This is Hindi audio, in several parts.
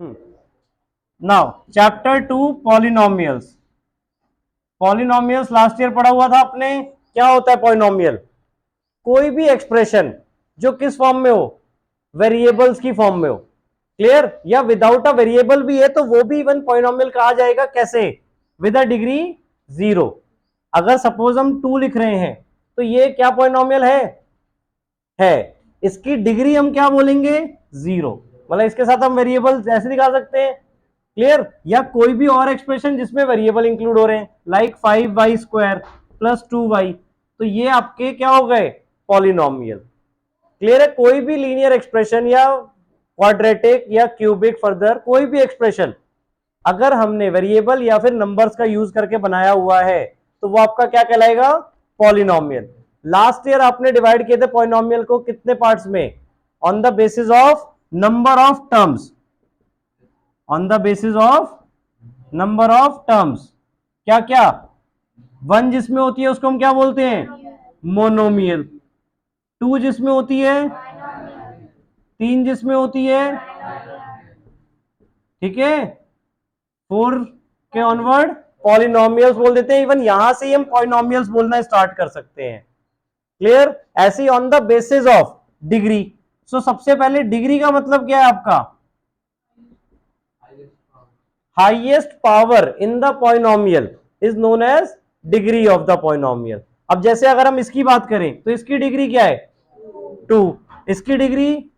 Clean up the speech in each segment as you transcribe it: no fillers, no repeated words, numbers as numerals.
Now chapter 2 polynomials. Polynomials last year पढ़ा हुआ था आपने। क्या होता है पॉलिनोमियल? कोई भी एक्सप्रेशन जो किस फॉर्म में हो, वेरिएबल्स की फॉर्म में हो। क्लियर? या विदाउट अ वेरिएबल भी है तो वो भी इवन पॉलिनोमियल कहा जाएगा। कैसे? With a degree 0। अगर सपोज हम 2 लिख रहे हैं तो ये क्या पॉलिनोमियल है। इसकी डिग्री हम क्या बोलेंगे? 0। मतलब इसके साथ हम वेरिएबल ऐसे दिखा सकते हैं। क्लियर? या कोई भी और एक्सप्रेशन जिसमें वेरिएबल इंक्लूड हो रहे हैं, लाइक 5y² प्लस 2y, तो ये आपके क्या हो गए? पॉलिनोमियल। क्लियर है? कोई भी लीनियर एक्सप्रेशन या क्वाड्रेटिक या क्यूबिक, फर्दर कोई भी एक्सप्रेशन अगर हमने वेरिएबल या फिर नंबर्स का यूज करके बनाया हुआ है तो वो आपका क्या कहलाएगा? पॉलिनोमियल। लास्ट ईयर आपने डिवाइड किए थे पॉलिनोमियल को कितने पार्ट्स में? On the basis of number of terms. On the basis of number of terms. क्या क्या? 1 जिसमें होती है उसको हम क्या बोलते हैं? मोनोमियल। 2 जिसमें होती है, 3 जिसमें होती है, ठीक है, 4 के ऑनवर्ड पॉलिनोमियल्स बोल देते हैं। इवन यहां से ही हम पॉलिनोमियल्स बोलना स्टार्ट कर सकते हैं। क्लियर? ऐसे on the basis of degree. So सबसे पहले डिग्री का मतलब क्या है आपका? Highest power in the polynomial is known as degree of the polynomial. अब जैसे अगर हम इसकी बात करें तो इसकी डिग्री क्या है? 2। इसकी डिग्री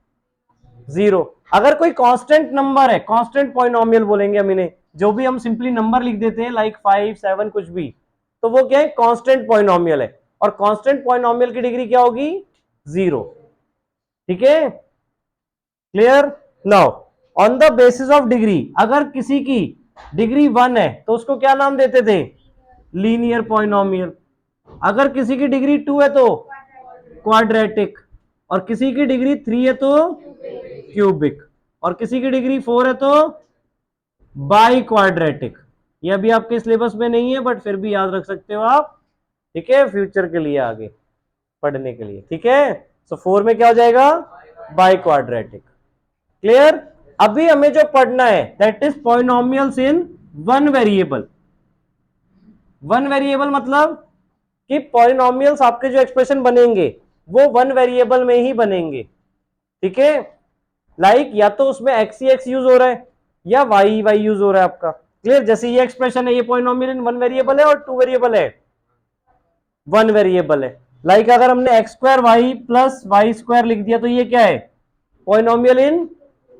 0। अगर कोई कांस्टेंट नंबर है, कांस्टेंट पॉलिनोमियल बोलेंगे हम इन्हें, जो भी हम सिंपली नंबर लिख देते हैं लाइक 5, 7 कुछ भी, तो वो क्या है? कांस्टेंट पॉलिनोमियल है। और कांस्टेंट पॉलिनोमियल की डिग्री क्या होगी? 0। ठीक है? Clear? Now on the basis of degree, अगर किसी की डिग्री 1 है तो उसको क्या नाम देते थे? Linear polynomial. अगर किसी की डिग्री 2 है तो क्वाड्रेटिक, और किसी की डिग्री 3 है तो क्यूबिक, और किसी की डिग्री 4 है तो बाई क्वाड्रेटिक। ये अभी आपके सिलेबस में नहीं है बट फिर भी याद रख सकते हो आप। ठीक है? फ्यूचर के लिए, आगे पढ़ने के लिए। ठीक है? सो 4 में क्या हो जाएगा? By quadratic. क्लियर? अभी हमें जो पढ़ना है that is polynomials in one variable. One variable मतलब कि पॉलिनोमियल्स आपके जो एक्सप्रेशन बनेंगे वो वन वेरिएबल में ही बनेंगे। ठीक है? लाइक या तो उसमें एक्स ही एक्स यूज हो रहा है या वाई वाई यूज हो रहा है आपका। क्लियर? जैसे ये एक्सप्रेशन है, ये पॉलिनोमियल इन वन वेरिएबल है और 2 वेरिएबल है, 1 वेरिएबल है। लाइक अगर हमने x² प्लस y² लिख दिया तो ये क्या है? पॉलिनोमियल इन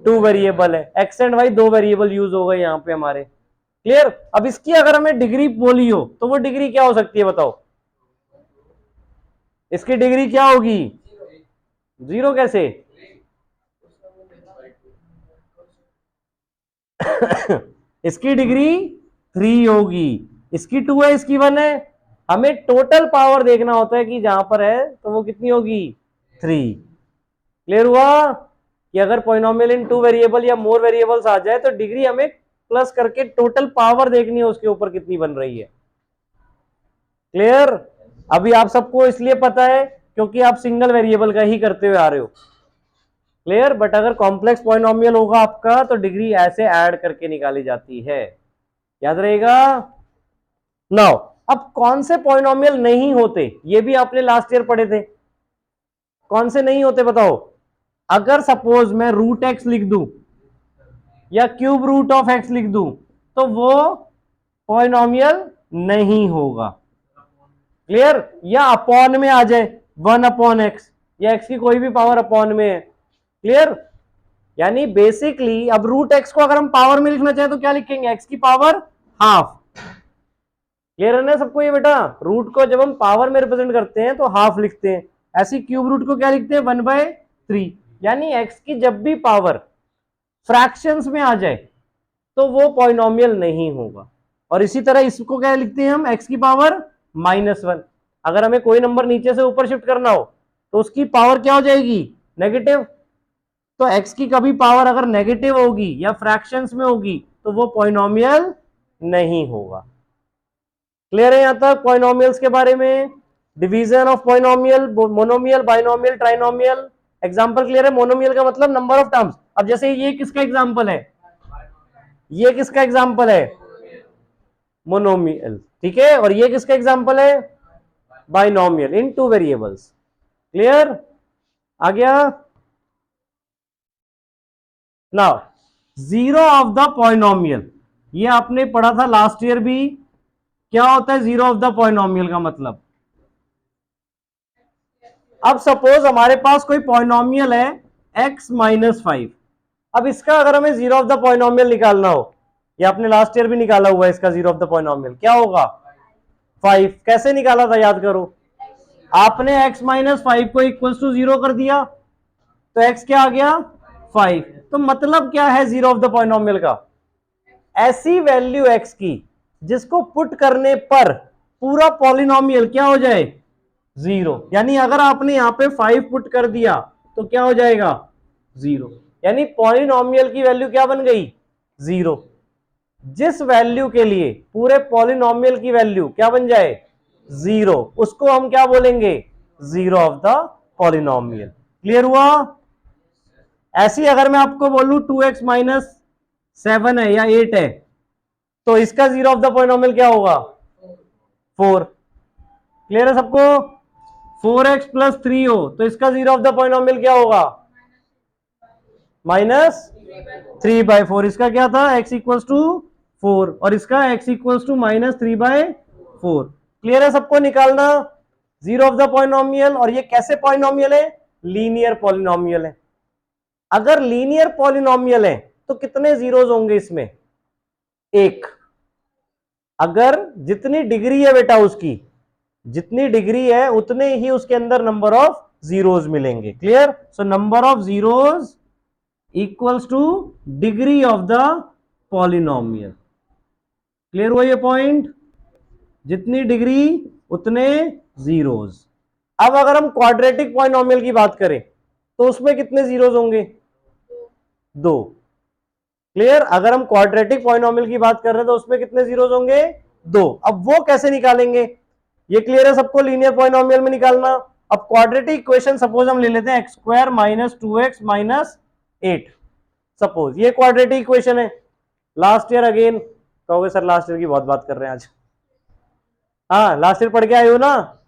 2 वेरिएबल है। X and y 2 variable use हो गए यहां पे हमारे। क्लियर? अब इसकी अगर हमें डिग्री बोली हो तो वो डिग्री क्या हो सकती है बताओ? इसकी डिग्री क्या होगी? 0 कैसे? इसकी डिग्री 3 होगी। इसकी 2 है, इसकी 1 है। हमें टोटल पावर देखना होता है कि जहां पर है तो वो कितनी होगी? 3। क्लियर हुआ? कि अगर पॉलिनोमियल इन 2 वेरिएबल या मोर वेरिएबल्स आ जाए तो डिग्री हमें प्लस करके टोटल पावर देखनी है उसके ऊपर कितनी बन रही है। क्लियर? अभी आप सबको इसलिए पता है क्योंकि आप सिंगल वेरिएबल का ही करते हुए आ रहे हो। क्लियर? बट अगर कॉम्प्लेक्स पॉलिनोमियल होगा आपका तो डिग्री ऐसे ऐड करके निकाली जाती है। याद रहेगा? नाउ अब कौन से पॉलिनोमियल नहीं होते ये भी आपने लास्ट ईयर पढ़े थे। कौन से नहीं होते बताओ? अगर सपोज मैं रूट एक्स लिख दूं या क्यूब रूट ऑफ एक्स लिख दूं तो वो पॉलिनोमियल नहीं होगा। क्लियर? या अपॉन में आ जाए 1/x, या x की कोई भी पावर अपॉन में है। क्लियर? यानी बेसिकली अब रूट एक्स को अगर हम पावर में लिखना चाहें तो क्या लिखेंगे? x की पावर हाफ। क्लियर है ना सबको ये बेटा? रूट को जब हम पावर में रिप्रेजेंट करते हैं तो हाफ लिखते हैं। ऐसी क्यूब रूट को क्या लिखते हैं? 1/3। यानी x की जब भी पावर फ्रैक्शंस में आ जाए तो वो पॉलिनोमियल नहीं होगा। और इसी तरह इसको क्या लिखते हैं हम? x की पावर -1। अगर हमें कोई नंबर नीचे से ऊपर शिफ्ट करना हो तो उसकी पावर क्या हो जाएगी? नेगेटिव। तो x की कभी पावर अगर नेगेटिव होगी या फ्रैक्शंस में होगी तो वो पॉलिनोमियल नहीं होगा। क्लियर है यहां तक पॉलिनोमियल्स के बारे में? Division of polynomial, monomial, binomial, trinomial. Example clear है? मोनोमियल का मतलब नंबर ऑफ टर्म्स। अब जैसे ये किसका एग्जांपल है? ये किसका एग्जाम्पल है? मोनोमियल, ठीक है। और ये किसका एग्जाम्पल है? बाइनोमियल इन टू वेरिएबल्स। क्लियर? आ गया? Now zero of the polynomial, ये आपने पढ़ा था लास्ट ईयर भी। क्या होता है जीरो ऑफ द पॉलिनोमियल का मतलब? अब सपोज हमारे पास कोई पॉलिनोमियल है x-5। अब इसका अगर हमें जीरो ऑफ द पॉलिनोमियल निकालना हो, ये आपने लास्ट ईयर भी निकाला हुआ है इसका जीरो ऑफ द पॉलिनोमियल, क्या होगा? 5। कैसे निकाला था याद करो? आपने x-5 को इक्वल टू 0 कर दिया, तो x क्या आ गया? 5। तो मतलब क्या है जीरो ऑफ द पॉलिनोमियल का? ऐसी वैल्यू x की जिसको पुट करने पर पूरा पॉलिनोमियल क्या हो जाए? 0। यानी अगर आपने यहां पे 5 पुट कर दिया तो क्या हो जाएगा? 0। यानी पॉलिनोमियल की वैल्यू क्या बन गई? 0। जिस वैल्यू के लिए पूरे पॉलिनोमियल की वैल्यू क्या बन जाए? 0, उसको हम क्या बोलेंगे? Zero of the polynomial. Clear हुआ? ऐसी अगर मैं आपको बोलूं 2x-7 है या 8 है, तो इसका जीरो ऑफ द पॉलिनोमियल क्या होगा? 4। क्लियर है सबको? 4x+3 हो तो इसका जीरो ऑफ द पॉलिनोमियल क्या होगा? -3/4। इसका क्या था? x इक्वल्स टू 4 और इसका x इक्वल्स टू -3/4। क्लियर है सबको निकालना जीरो ऑफ द पॉलिनोमियल? और ये कैसे पॉलिनोमियल है? लीनियर पॉलिनोमियल है। अगर लीनियर पॉलिनोमियल है तो कितने जीरोज होंगे इसमें? 1। अगर जितनी डिग्री है बेटा उसकी, जितनी डिग्री है उतने ही उसके अंदर नंबर ऑफ जीरोज मिलेंगे। Clear? So number of zeros equals two degree of the polynomial. Clear हुआ ये पॉइंट? जितनी डिग्री उतने जीरोज। अब अगर हम क्वाड्रेटिक पॉलिनोमियल की बात करें तो उसमें कितने जीरोज होंगे? 2। क्लियर? अगर हम क्वाड्रेटिक पॉलिनोमियल की बात कर रहे हैं तो उसमें कितने जीरोज होंगे? 2। अब वो कैसे निकालेंगे? ये क्लियर है सबको? लीनियर पॉलिनोमियल में निकालना। अब क्वाड्रेटिक इक्वेशन सपोज हम ले लेते हैं x² - 2x - 8। सपोज ये क्वाड्रेटिक इक्वेशन है। लास्ट ईयर अगेन कहोगे सर लास्ट ईयर की बहुत बात कर रहे हैं आज। हाँ, लास्ट ईयर पढ़ के आए हो ना?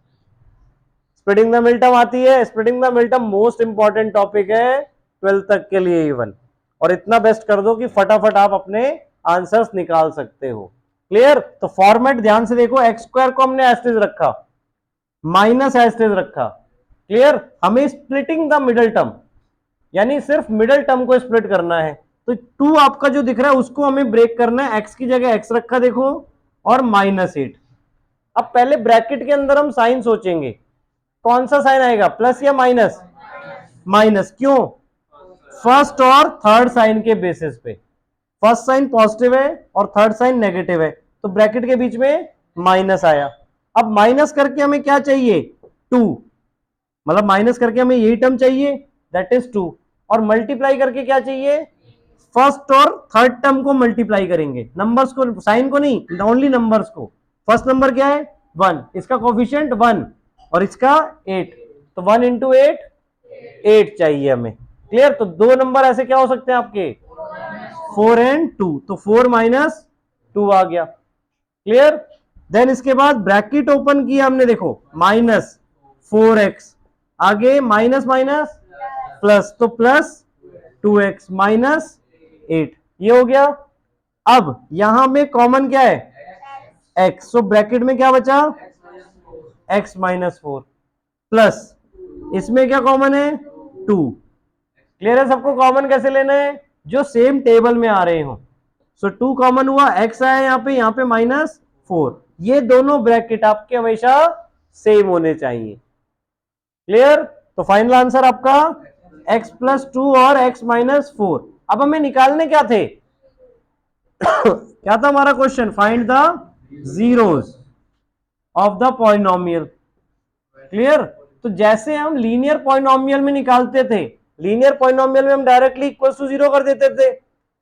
स्प्लिटिंग द मिडटर्म आती है। Splitting the midterm most important topic है 12th तक के लिए इवन। और इतना बेस्ट कर दो कि फटाफट आप अपने आंसर्स निकाल सकते हो। क्लियर? तो फॉर्मेट ध्यान से देखो, x² को हमने एस्टेज रखा, माइनस एस्टेज रखा। क्लियर? हमें स्प्लिटिंग द मिडल टर्म यानी सिर्फ मिडल टर्म को स्प्लिट करना है। तो 2 आपका जो दिख रहा है उसको हमें ब्रेक करना है। x की जगह x रखा देखो और -8। अब पहले ब्रैकेट के अंदर हम साइन सोचेंगे, कौन सा साइन आएगा? प्लस या माइनस? माइनस। क्यों? फर्स्ट और थर्ड साइन के बेसिस पे। फर्स्ट साइन पॉजिटिव है और थर्ड साइन नेगेटिव है, तो ब्रैकेट के बीच में माइनस आया। अब माइनस करके हमें क्या चाहिए? 2। मतलब माइनस करके हमें यही टर्म चाहिए, दैट इज 2। और मल्टीप्लाई करके क्या चाहिए? फर्स्ट और थर्ड टर्म को मल्टीप्लाई करेंगे, नंबर्स को, साइन को नहीं, ओनली नंबर्स को। फर्स्ट नंबर क्या है? 1, इसका कोफिशिएंट 1 और इसका 8, तो 1 × 8 8 चाहिए हमें। क्लियर? तो 2 नंबर ऐसे क्या हो सकते हैं आपके? 4 और 2, तो 4 - 2 आ गया। क्लियर? देन इसके बाद ब्रैकेट ओपन किया हमने, देखो -4x, आगे माइनस माइनस प्लस, तो +2x -8, ये हो गया। अब यहां में कॉमन क्या है? x, तो ब्रैकेट में क्या बचा? x -4 प्लस इसमें क्या कॉमन है? 2। क्लियर है सबको? कॉमन कैसे लेना है? जो सेम टेबल में आ रहे हो। सो 2 कॉमन हुआ, x आया यहाँ पे -4। ये दोनों ब्रैकेट आपके हमेशा सेम होने चाहिए। क्लियर? तो फाइनल आंसर आपका x + 2 और x -4। अब हमें निकालने क्या थे? क्या था हमारा question? Find the zeros of the polynomial. Clear? तो जैसे हम लीनियर पॉलिनोमियल में निकालते थे, लीनियर पॉलिनोमियल में हम डायरेक्टली इक्वल्स टू 0 कर देते थे,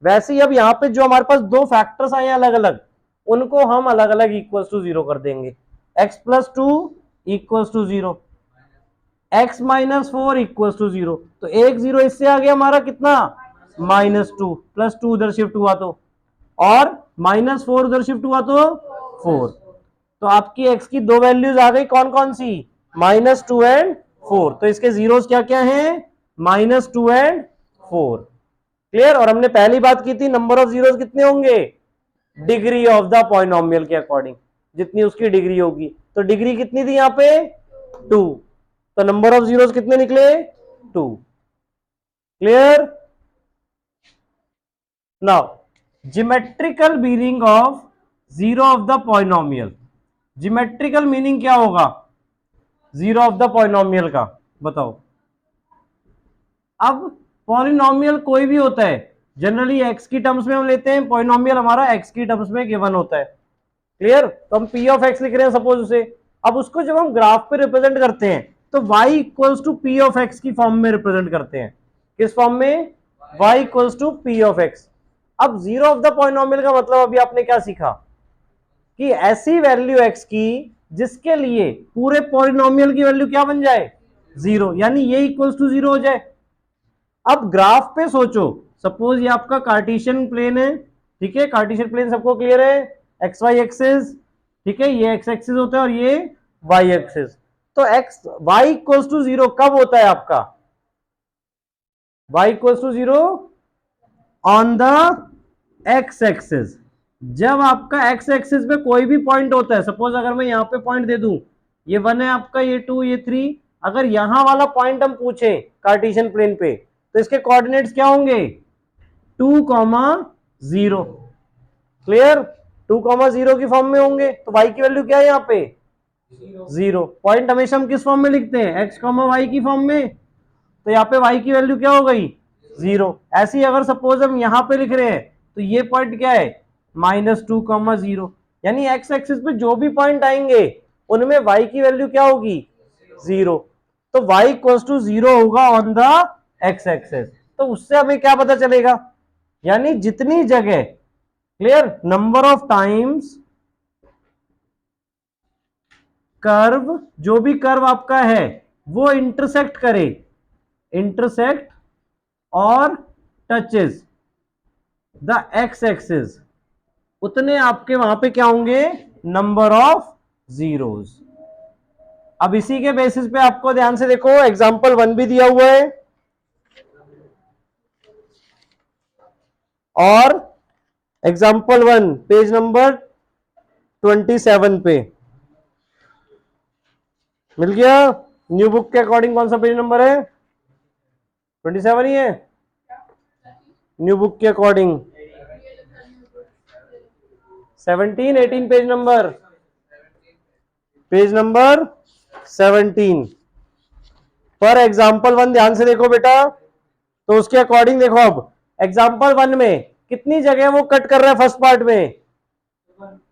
वैसे ही अब यहाँ पे जो हमारे पास 2 फैक्टर्स आए अलग अलग, उनको हम अलग अलग इक्वल्स टू 0 कर देंगे। x + 2 = 0, x -4 = 0। तो एक 0 इससे आ गया हमारा कितना? -2, +2 उधर शिफ्ट हुआ तो, और -4 उधर शिफ्ट हुआ तो 4। तो आपकी x की दो वैल्यूज आ गई, कौन कौन सी? -2 एंड 4। तो इसके जीरोस क्या क्या हैं? -2 एंड 4। क्लियर? और हमने पहली बात की थी नंबर ऑफ जीरोस कितने होंगे? डिग्री ऑफ द पॉलिनोमियल के अकॉर्डिंग, जितनी उसकी डिग्री होगी। तो डिग्री कितनी थी यहाँ पे? 2। तो नंबर ऑफ जीरोस कितने निकले? 2। Clear? Now geometrical meaning of zero of the polynomial. Geometrical meaning क्या होगा जीरो ऑफ द पॉलिनोमियल का? बताओ। अब पॉलिनोमियल कोई भी होता है, जनरली एक्स की टर्म्स में हम लेते हैं, पॉलिनोमियल हमारा एक्स की टर्म्स में गिवन होता है। क्लियर? तो हम पी ऑफ एक्स लिख रहे हैं सपोज उसे। अब उसको जब हम ग्राफ पे रिप्रेजेंट करते हैं तो y equals to p of x की फॉर्म में रिप्रेजेंट करते हैं। किस फॉर्म में? y equals to p of x. अब जीरो ऑफ द पॉलिनोमियल का मतलब अभी आपने क्या सीखा कि ऐसी वैल्यू x की जिसके लिए पूरे पॉलिनोमियल की वैल्यू क्या बन जाए? जीरो, यानी ये इक्वल्स टू जीरो हो जाए। अब ग्राफ पे सोचो, सपोज ये आपका कार्टेशियन प्लेन है, ठीक है? कार्टेशियन प्लेन सबको क्लियर है? एक्स वाई एक्सिस, ठीक है? ये एक्स एक्सिस होता है और ये वाई एक्सिस। तो x y equals to zero कब होता है आपका? Y equals to zero on the x axis. जब आपका एक्स एक्सिस पे कोई भी पॉइंट होता है, सपोज अगर मैं यहां पे पॉइंट दे दूं, ये 1 है आपका, ये 2, ये 3, अगर यहां वाला पॉइंट हम पूछे कार्टेशियन प्लेन पे तो इसके कोऑर्डिनेट्स क्या होंगे? 2,0। क्लियर? 2,0 की फॉर्म में होंगे। तो y की वैल्यू क्या है यहाँ पे? 0। पॉइंट हमेशा हम किस फॉर्म में लिखते हैं? x, y की फॉर्म में। तो यहाँ पे y की वैल्यू क्या हो गई? 0। ऐसे ही अगर सपोज हम यहाँ पे लिख रहे हैं तो ये पॉइंट क्या है? -2,0। यानी x एक्सिस पे जो भी पॉइंट आएंगे उनमें y की वैल्यू क्या होगी? 0। तो y इक्वल्स टू 0 होगा ऑन द x एक्सिस। तो उससे हमें क्या पता चलेगा? यानी जितनी जगह, clear, number of times curve, जो भी कर्व आपका है वो इंटरसेक्ट करे, इंटरसेक्ट और टचेस द एक्स एक्सिस, उतने आपके वहां पे क्या होंगे? Number of zeros. अब इसी के बेसिस पे आपको ध्यान से देखो, एग्जांपल 1 भी दिया हुआ है और एग्जाम्पल 1 पेज नंबर 27 पे मिल गया। न्यू बुक के अकॉर्डिंग कौन सा पेज नंबर है? 27 ही है न्यू बुक के अकॉर्डिंग। 17, 18 पेज नंबर 17 पर एग्जाम्पल 1 ध्यान से देखो बेटा। तो उसके अकॉर्डिंग देखो, अब एग्जाम्पल 1 में कितनी जगह वो कट कर रहा है? फर्स्ट पार्ट में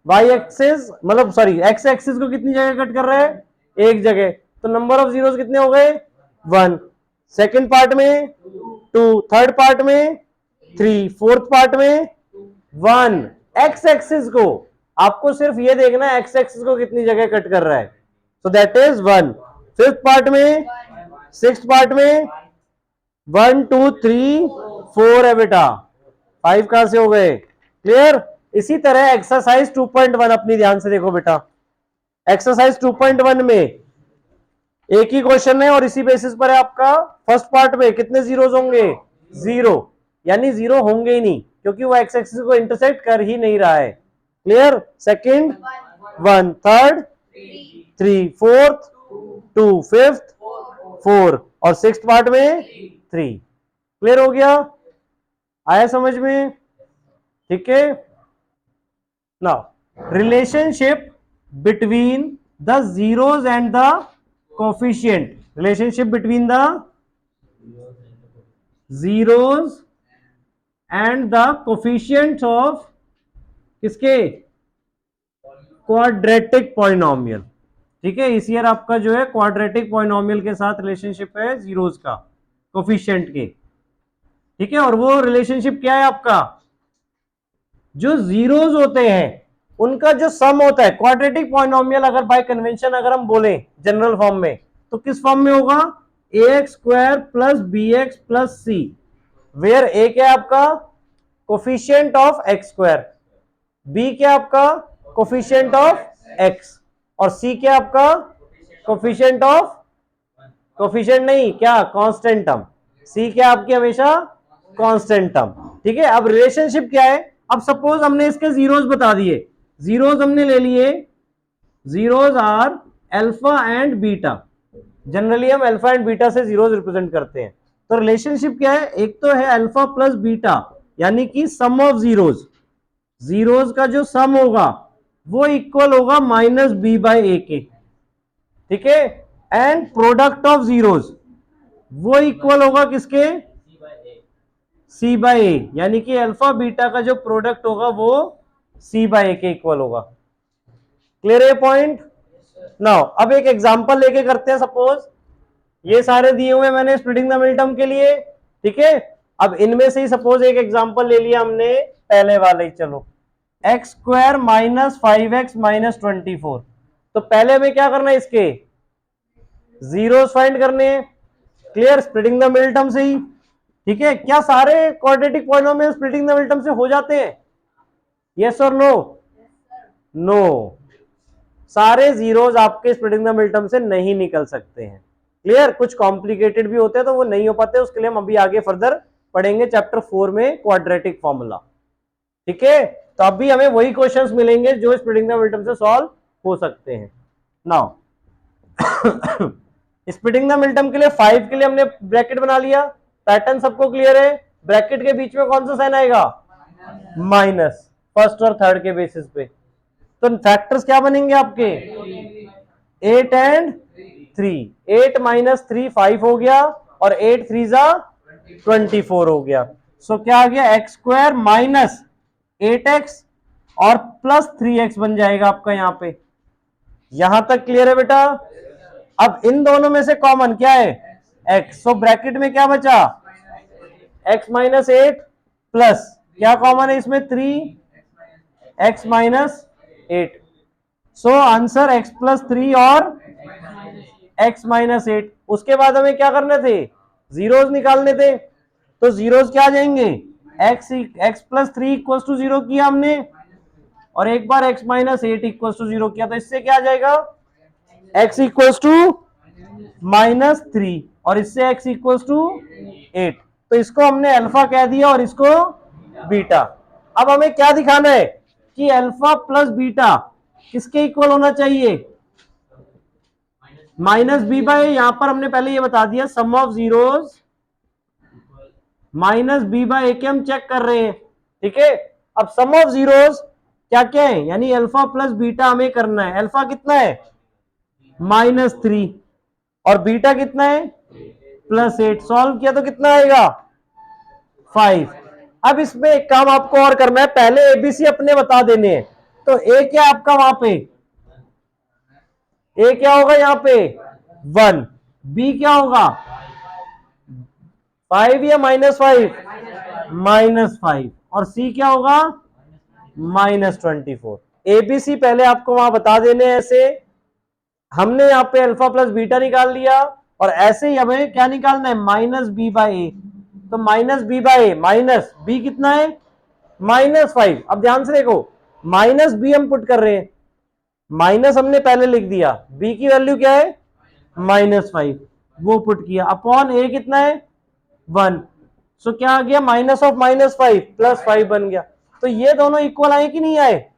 वाई एक्सिस, मतलब सॉरी एक्स एक्सिस को कितनी जगह कट कर रहा है? एक जगह। तो नंबर ऑफ जीरोस कितने हो गए? 1। सेकंड पार्ट में 2, थर्ड पार्ट में 3, फोर्थ पार्ट में 1। एक्स एक्सिस को आपको सिर्फ ये देखना है एक्स एक्सिस को कितनी जगह कट कर रहा है, so that is 1। Fifth part में, सिक्स्थ पार्ट में 1, 2, 3, 4 है बेटा, 5 कहां से हो गए? क्लियर? इसी तरह एक्सरसाइज 2.1 अपनी ध्यान से देखो बेटा। एक्सरसाइज 2.1 में एक ही क्वेश्चन है और इसी बेसिस पर है आपका। फर्स्ट पार्ट में कितने जीरोस होंगे? 0, यानी 0 होंगे ही नहीं क्योंकि वो एक्स एक्सिस को इंटरसेक्ट कर ही नहीं रहा है। Clear? Second 1, third 3, fourth 2, fifth 4 और सिक्स्थ पार्ट में 3। क्लियर हो गया? आया समझ में? ठीक है। Now relationship between the zeros and the coefficient, relationship between the zeros and the coefficients of किसके? Quadratic polynomial. ठीक है, इस ईयर आपका जो है क्वाड्रेटिक पॉलिनोमियल के साथ रिलेशनशिप है जीरोस का, कोफिशिएंट के। ठीक है, और वो रिलेशनशिप क्या है आपका? जो जीरोस होते हैं उनका जो सम होता है, क्वाड्रेटिक पॉलिनोमियल अगर बाय कन्वेंशन अगर हम बोले जनरल फॉर्म में तो किस फॉर्म में होगा? ax square plus bx plus c, where a क्या है आपका? Coefficient of x square. B क्या आपका कोफिशिएंट ऑफ एक्स, और सी क्या आपका कोफिशिएंट ऑफ, कोफिशिएंट नहीं क्या, कांस्टेंट टर्म। सी क्या आपकी हमेशा कांस्टेंट टर्म। ठीक है, अब रिलेशनशिप क्या है, अब सपोज हमने इसके जीरोस बता दिए, जीरोस हमने ले लिए, zeros are alpha and beta, generally हम अल्फा एंड बीटा से जीरोस रिप्रेजेंट करते हैं। तो रिलेशनशिप क्या है, एक तो है अल्फा प्लस बीटा, यानी कि सम ऑफ जीरोस, जीरोस का जो सम होगा वो इक्वल होगा माइनस बी बाय ए के। ठीक है, एंड प्रोडक्ट ऑफ जीरोस वो इक्वल होगा किसके, सी बाय ए, यानी कि अल्फा बीटा का जो प्रोडक्ट होगा वो सी बाय ए के इक्वल होगा। क्लियर है पॉइंट। नाउ अब एक एग्जांपल लेके करते हैं, सपोज ये सारे दिए हुए मैंने स्प्लिटिंग द मिनिटम के लिए। ठीक है, अब इनमें से ही सपोज एक एग्जांपल ले लिया हमने पहले वाले ही, चलो x square minus 5x minus 24। तो पहले हमें क्या करना है, इसके जीरोस फाइंड करने हैं। Clear, splitting the middle term से ही। ठीक है, क्या सारे quadratic polynomial splitting the middle term से हो जाते हैं, यस और नो? नो, सारे जीरोस आपके स्प्लिटिंग द मिडिल टर्म से नहीं निकल सकते हैं। क्लियर, कुछ कॉम्प्लिकेटेड भी होते हैं तो वो नहीं हो पाते, उसके लिए हम अभी आगे फर्दर पढ़ेंगे चैप्टर 4 में क्वाड्रेटिक फॉर्मूला। ठीक है, तो अभी हमें वही क्वेश्चंस मिलेंगे जो स्प्लिटिंग द मिडिल टर्म से सॉल्व हो सकते हैं। Now splitting the middle term के लिए 5 के लिए हमने ब्रैकेट बना लिया, पैटर्न सबको क्लियर है। ब्रैकेट के बीच में कौन सा साइन आएगा, माइनस, फर्स्ट और थर्ड के बेसिस पे। तो फैक्टर्स क्या बनेंगे आपके, 8 एंड 3, 8 माइनस 3 5 हो गया, और 8 3 जा 24 हो गया। सो क्या आ गया, एक्स स्क्वायर माइनस 8x और प्लस 3x बन जाएगा आपका यहाँ पे। यहां तक क्लियर है बेटा। अब इन दोनों में से कॉमन क्या है, x, सो ब्रैकेट में क्या बचा, x माइनस 8 प्लस क्या कॉमन है इसमें, 3x minus 8। So answer x plus 3 और x माइनस 8। उसके बाद हमें क्या करने थे, जीरोस निकालने थे। तो जीरोस क्या आ जाएंगे, x प्लस 3 इक्वल टू 0 किया हमने, और एक बार x माइनस 8 इक्वल टू 0 किया, तो इससे क्या आ जाएगा, x इक्वल टू माइनस 3, और इससे x इक्वल टू 8। तो इसको हमने अल्फा कह दिया और इसको बीटा। अब हमें क्या दिखाना है कि अल्फा प्लस बीटा किसके इक्वल होना चाहिए, माइनस बी बाय, यहां पर हमने पहले ये बता दिया sum of zeros minus B by A के हम चेक कर रहे हैं। ठीक है, अब सम ऑफ जीरोस क्या क्या है, यानी अल्फा प्लस बीटा हमें करना है। अल्फा कितना है, माइनस 3, और बीटा कितना है, प्लस 8। सॉल्व किया तो कितना आएगा, 5। अब इसमें एक काम आपको और करना है, पहले एबीसी अपने बता देने हैं। तो ए क्या आपका वहां पे, ए क्या होगा यहाँ पे 1, बी क्या होगा 5 या -5, -5, और सी क्या होगा -24। एबीसी पहले आपको वहां बता देने हैं। ऐसे हमने यहाँ पे अल्फा प्लस बीटा निकाल लिया, और ऐसे ही हमें क्या निकालना है, माइनस बी बाय ए। तो minus B by A, minus B कितना है -5। अब ध्यान से देखो, माइनस बी हम पुट कर रहे हैं, माइनस हमने पहले लिख दिया, बी की वैल्यू क्या है -5, वो पुट किया, अपॉन ए कितना है 1। सो क्या आ गया, माइनस ऑफ -5 प्लस 5 बन गया। तो ये दोनों इक्वल आए कि नहीं आए,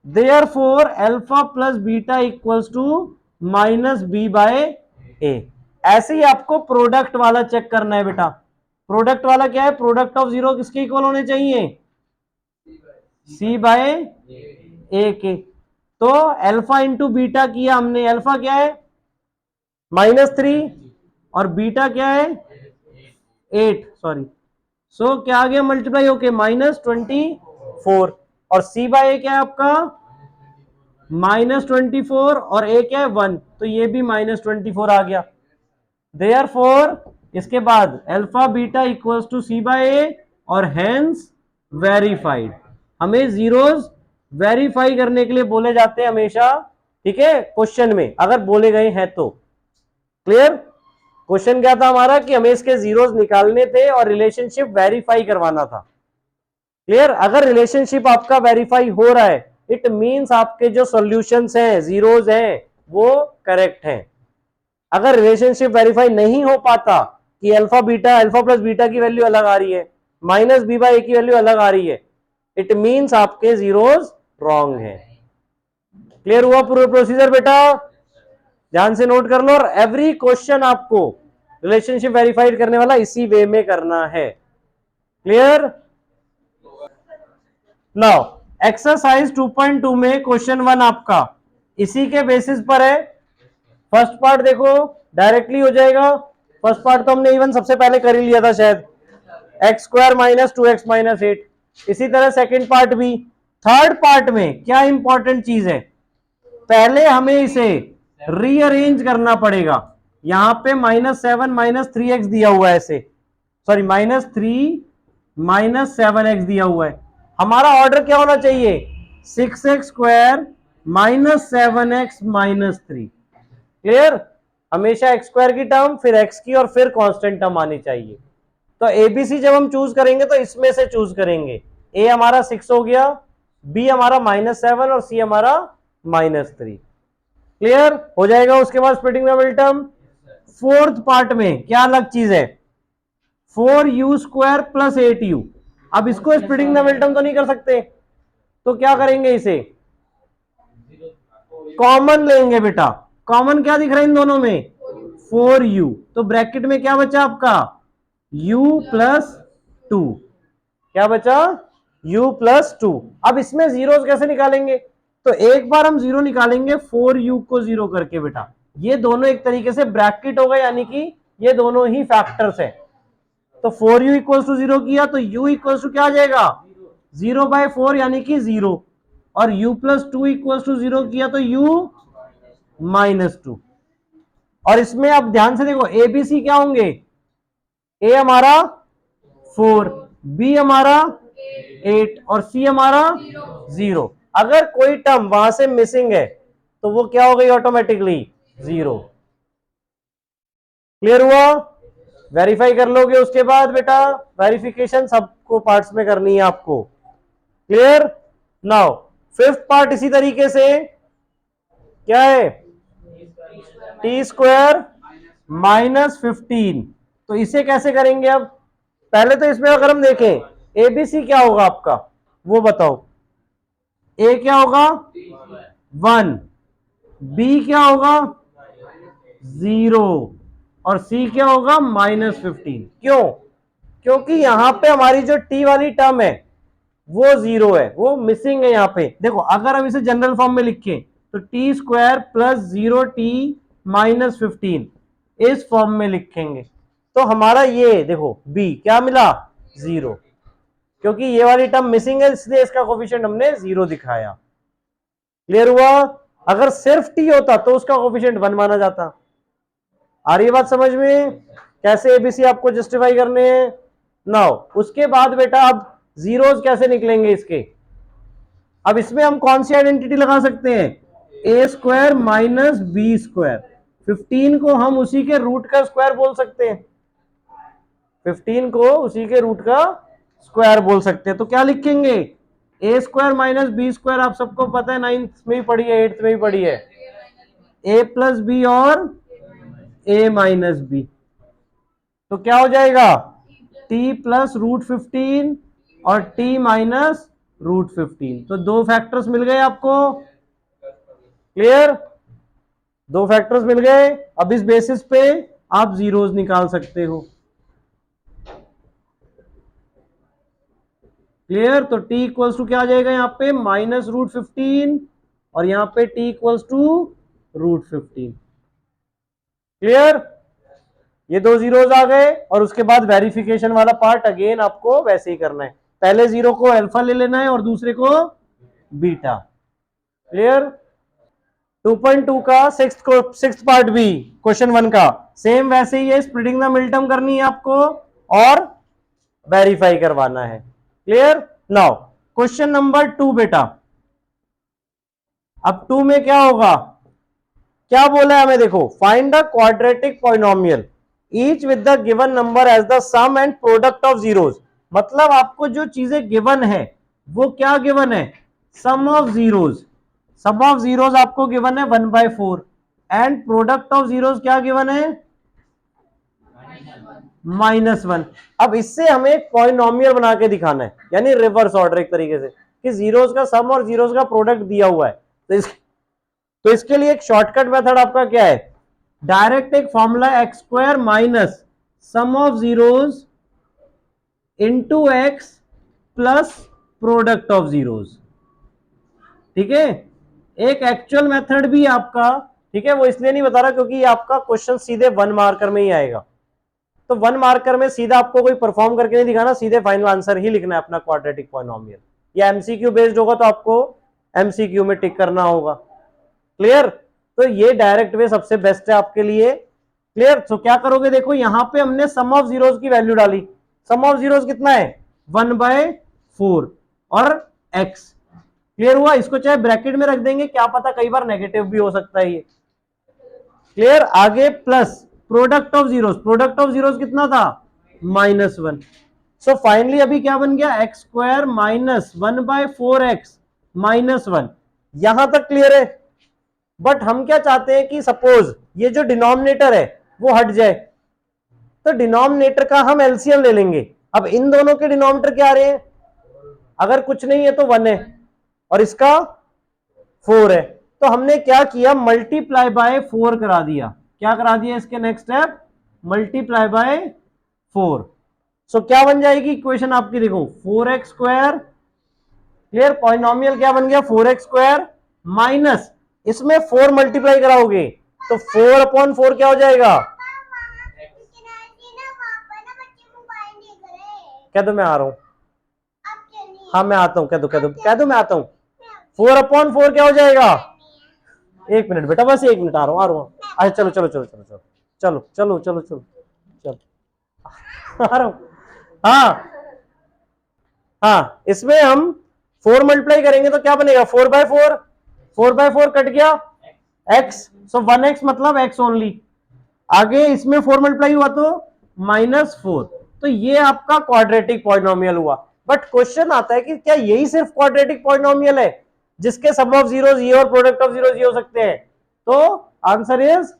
therefore alpha plus beta equals to minus B by A. ऐसे ही आपको प्रोडक्ट वाला चेक करना है बेटा। प्रोडक्ट वाला क्या है, प्रोडक्ट ऑफ जीरो किसके इक्वल होने चाहिए, सी बाय ए के। तो अल्फा इंटू बीटा किया हमने, अल्फा क्या है -3 और बीटा क्या है 8, सॉरी। सो क्या आ गया मल्टीप्लाई होके -24, और सी बाय ए क्या है आपका -24, और ए क्या है 1, तो ये भी -24 आ गया। देयरफॉर इसके बाद alpha beta equals to C by A, और हेंस वेरीफाइड। हमें जीरोस वेरीफाई करने के लिए बोले जाते हैं हमेशा। ठीक है, क्वेश्चन में अगर बोले गए हैं तो। क्लियर, क्वेश्चन क्या था हमारा कि हमें इसके जीरोस निकालने थे और रिलेशनशिप वेरीफाई करवाना था। क्लियर? अगर रिलेशनशिप आपका वेरीफाई हो रहा है, इट मींस आपके जो सॉल्यूशंस हैं, जीरोज हैं, वो करेक्ट हैं। अगर रिलेशनशिप वेरीफाई नहीं हो पाता कि alpha beta, alpha plus beta की वैल्यू अलग आ रही है, माइनस बी बाई ए की वैल्यू अलग आ रही है, इट मींस आपके जीरोज रॉन्ग है। क्लियर हुआ पूरा प्रोसीजर बेटा? ध्यान से नोट कर लो, और एवरी क्वेश्चन आपको रिलेशनशिप वेरीफाइड करने वाला इसी वे में करना है। क्लियर? नाउ एक्सरसाइज 2.2 में क्वेश्चन 1 आपका इसी के बेसिस पर है। फर्स्ट पार्ट देखो डायरेक्टली हो जाएगा। फर्स्ट पार्ट तो हमने इवन सबसे पहले कर ही लिया था शायद, x square minus 2x minus 8। इसी तरह सेकेंड पार्ट भी। थर्ड पार्ट में क्या इंपॉर्टेंट चीज है, पहले हमें इसे रीअरेंज करना पड़ेगा। यहां पे -7 माइनस 3x दिया हुआ है, ऐसे सॉरी -3 माइनस 7x दिया हुआ है। हमारा ऑर्डर क्या होना चाहिए, 6x square minus 7x minus 3। Clear? हमेशा एक्स स्क्वायर की टर्म, फिर एक्स की, और फिर कांस्टेंट टर्म आनी चाहिए। तो एबीसी जब हम चूज करेंगे तो इसमें से चूज करेंगे। ए हमारा 6 हो गया, बी हमारा -7 और सी हमारा -3। क्लियर हो जाएगा? उसके बाद splitting the middle term. Fourth part में क्या अलग चीज है, 4u स्क्वायर प्लस 8u। अब इसको स्प्लिटिंग द मिडिल टर्म तो नहीं कर सकते, तो क्या करेंगे, इसे कॉमन लेंगे बेटा। कॉमन क्या दिख रहा है इन दोनों में, 4u। तो ब्रैकेट में क्या बचा आपका, u प्लस 2। क्या बचा, u प्लस 2। अब इसमें जीरोस कैसे निकालेंगे, तो एक बार हम जीरो निकालेंगे 4u को जीरो करके बेटा। ये दोनों एक तरीके से ब्रैकेट हो गए, यानी कि ये दोनों ही फैक्टर्स है। तो 4u इक्वल टू जीरो किया तो u इक्वल टू क्या आ जाएगा, 0/4 यानी कि 0। और u plus 2 equal to zero किया तो u -2। और इसमें अब ध्यान से देखो, ए बी सी क्या होंगे, ए हमारा 4, बी हमारा 8 और सी हमारा 0। अगर कोई टर्म वहां से मिसिंग है तो वो क्या हो गई, ऑटोमेटिकली 0। क्लियर हुआ? वेरीफाई कर लोगे उसके बाद बेटा, वेरिफिकेशन सबको पार्ट्स में करनी है आपको। क्लियर? नाउ फिफ्थ पार्ट इसी तरीके से क्या है, टी स्क्वायर -15। तो इसे कैसे करेंगे, अब पहले तो इसमें अगर हम देखें एबीसी क्या होगा आपका, वो बताओ। ए क्या होगा 1, बी क्या होगा 0 और सी क्या होगा -15। क्यों? क्योंकि यहां पे हमारी जो टी वाली टर्म है वो 0 है, वो मिसिंग है यहां पे। देखो अगर हम इसे जनरल फॉर्म में लिखें तो टी स्क्वायर प्लस 0t -15 इस फॉर्म में लिखेंगे। तो हमारा ये देखो बी क्या मिला 0, क्योंकि ये वाली टर्म मिसिंग है, इसलिए इसका कोफिशिएंट हमने 0 दिखाया। क्लियर हुआ? अगर सिर्फ टी होता तो उसका कोफिशिएंट 1 माना जाता। आ रही है बात समझ में, कैसे एबीसी आपको जस्टिफाई करने हैं? नाउ उसके बाद बेटा अब जीरोस कैसे निकलेंगे इसके। अब इसमें हम कौन सी आइडेंटिटी लगा सकते हैं, ए स्क्वायर माइनस बी स्क्वायर। 15 को हम उसी के रूट का स्क्वायर बोल सकते हैं, 15 को उसी के रूट का स्क्वायर बोल सकते हैं। तो क्या लिखेंगे, ए स्क्वायर माइनस बी स्क्वायर, आप सबको पता है 9th में ही पढ़ी है, 8th में ही पढ़ी है, ए प्लस बी और ए माइनस बी। तो क्या हो जाएगा, टी प्लस √15 और टी माइनस √15। तो दो फैक्टर्स मिल गए आपको। क्लियर? दो फैक्टर्स मिल गए। अब इस बेसिस पे आप जीरोस निकाल सकते हो। क्लियर? तो t इक्वल्स टू क्या आ जाएगा, यहाँ पे -√15 और यहाँ पे t इक्वल्स टू √15। क्लियर? ये दो जीरोस आ गए, और उसके बाद वेरिफिकेशन वाला पार्ट अगेन आपको वैसे ही करना है। पहले जीरो को अल्फा ले लेना है और दूसरे को बीटा। क्लियर? 2.2 का सिक्स्थ पार्ट भी क्वेश्चन 1 का सेम वैसे ही है, स्प्लिटिंग द मिडिल टर्म करनी है आपको और वेरीफाई करवाना है। क्लियर? नाउ क्वेश्चन नंबर 2 बेटा, अब 2 में क्या होगा, क्या बोला है हमें, देखो find the quadratic polynomial each with the given number as the sum and product of zeros. मतलब आपको जो चीजें गिवन है वो क्या गिवन है, sum of zeros. Sum of zeros आपको गिवन है 1/4 एंड प्रोडक्ट ऑफ जीरोज क्या गिवन है, -1। अब इससे हमें एक पॉलिनोमियल बना के दिखाना है, यानी रिवर्स ऑर्डर एक तरीके से, कि जीरोज का सम और जीरोज का प्रोडक्ट दिया हुआ है। तो इसके लिए एक शॉर्टकट मेथड आपका क्या है, डायरेक्ट एक formula x² minus sum of zeros into x plus product of zeros. ठीक है, एक एक्चुअल मेथड भी आपका, ठीक है, वो इसलिए नहीं बता रहा क्योंकि आपका क्वेश्चन सीधे 1 मार्कर में ही आएगा। तो 1 मार्कर में सीधा आपको कोई परफॉर्म करके नहीं दिखाना, सीधे फाइनल आंसर ही लिखना है अपना क्वाड्रेटिक पॉलिनोमियल। या एमसीक्यू बेस्ड होगा तो आपको एमसीक्यू में टिक करना होगा। क्लियर, तो ये डायरेक्ट वे सबसे बेस्ट है आपके लिए। क्लियर, तो क्या करोगे, देखो यहां पे हमने सम ऑफ जीरोज की वैल्यू डाली। सम ऑफ जीरोज कितना है, 1/4 और x। क्लियर हुआ, इसको चाहे ब्रैकेट में रख देंगे, क्या पता कई बार नेगेटिव भी हो सकता है ये। क्लियर, आगे plus product of zeros, product of zeros कितना था, -1। सो फाइनली अभी क्या बन गया, x² माइनस 1/4x -1। यहां तक क्लियर है। बट हम क्या चाहते हैं कि सपोज ये जो डिनोमिनेटर है वो हट जाए, तो डिनोमिनेटर का हम एलसीएम ले लेंगे। अब इन दोनों के डिनोमिनेटर क्या आ रहे हैं, अगर कुछ नहीं है तो 1 है और इसका 4 है, तो हमने क्या किया, मल्टीप्लाई बाय 4 करा दिया। क्या करा दिया, इसके नेक्स्ट स्टेप मल्टीप्लाई बाय 4। सो क्या बन जाएगी इक्वेशन आपकी, देखो 4x²। क्लियर, पॉलिनोमियल क्या बन गया, 4x² माइनस इसमें 4 मल्टीप्लाई कराओगे तो 4/4 क्या हो जाएगा, कह दो मैं आ रहा हूं, हाँ मैं आता हूं, कह दो मैं आता हूं। 4/4 क्या हो जाएगा, 1 मिनट बेटा, बस 1 मिनट, आ रहा हूं। अच्छा चलो चलो चलो चलो चलो चलो चलो चलो चलो चलो आ रहा हूं। हाँ हाँ, इसमें हम 4 मल्टीप्लाई करेंगे तो क्या बनेगा, 4/4, 4/4 कट गया x, सो 1x मतलब x ओनली। आगे इसमें 4 मल्टीप्लाई हुआ तो -4। तो ये आपका क्वाड्रेटिक पॉलिनोमियल हुआ। बट क्वेश्चन आता है कि क्या यही सिर्फ क्वाड्रेटिक पॉलिनोमियल है जिसके सम ऑफ जीरोज ये और प्रोडक्ट ऑफ जीरोज ये हो सकते हैं, तो आंसर इज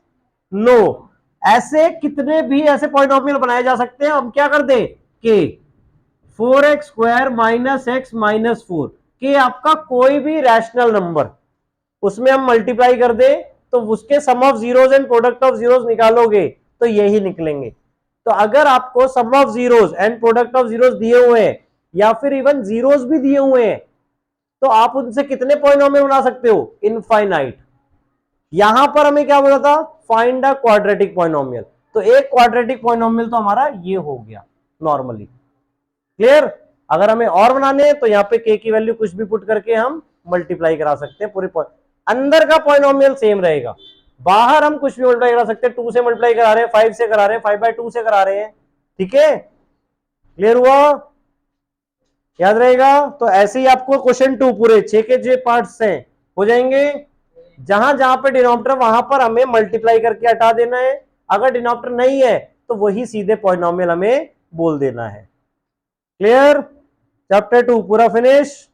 नो। ऐसे कितने भी ऐसे पॉलिनोमियल बनाए जा सकते हैं, हम क्या कर दे के 4x² माइनस x -4 के आपका कोई भी रैशनल नंबर, उसमें हम मल्टीप्लाई कर दे तो उसके sum of zeros and product of zeros निकालोगे तो यही निकलेंगे। तो अगर आपको sum of zeros and product of zeros दिए हुए हैं या फिर इवन जीरोज भी दिए हुए हैं, तो आप उनसे कितने पॉलिनोमियल बना सकते हो, इनफाइनाइट। यहां पर हमें क्या बोला था, फाइंड अ क्वाड्रेटिक पॉलिनोमियल। तो एक क्वाड्रेटिक पॉलिनोमियल तो हमारा ये हो गया नॉर्मली। क्लियर, अगर हमें और बनाने हैं तो यहाँ पे k की वैल्यू कुछ भी पुट करके हम मल्टीप्लाई करा सकते हैं पूरे अंदर का पॉलिनोमियल सेम रहेगा, बाहर हम कुछ भी मल्टीप्लाई करा सकते हैं। 2 से मल्टीप्लाई करा रहे हैं, 5 से करा रहे हैं, 5/2 से करा रहे हैं। ठीक है, क्लियर हुआ, याद रहेगा। तो ऐसे ही आपको क्वेश्चन 2 पूरे 6 के जो पार्ट्स हैं हो जाएंगे। जहां जहां पे डिनोमिनेटर वहां पर हमें मल्टीप्लाई करके हटा देना है, अगर डिनोमिनेटर नहीं है तो वही सीधे पॉलिनोमियल हमें बोल देना है। क्लियर, चैप्टर 2 पूरा फिनिश।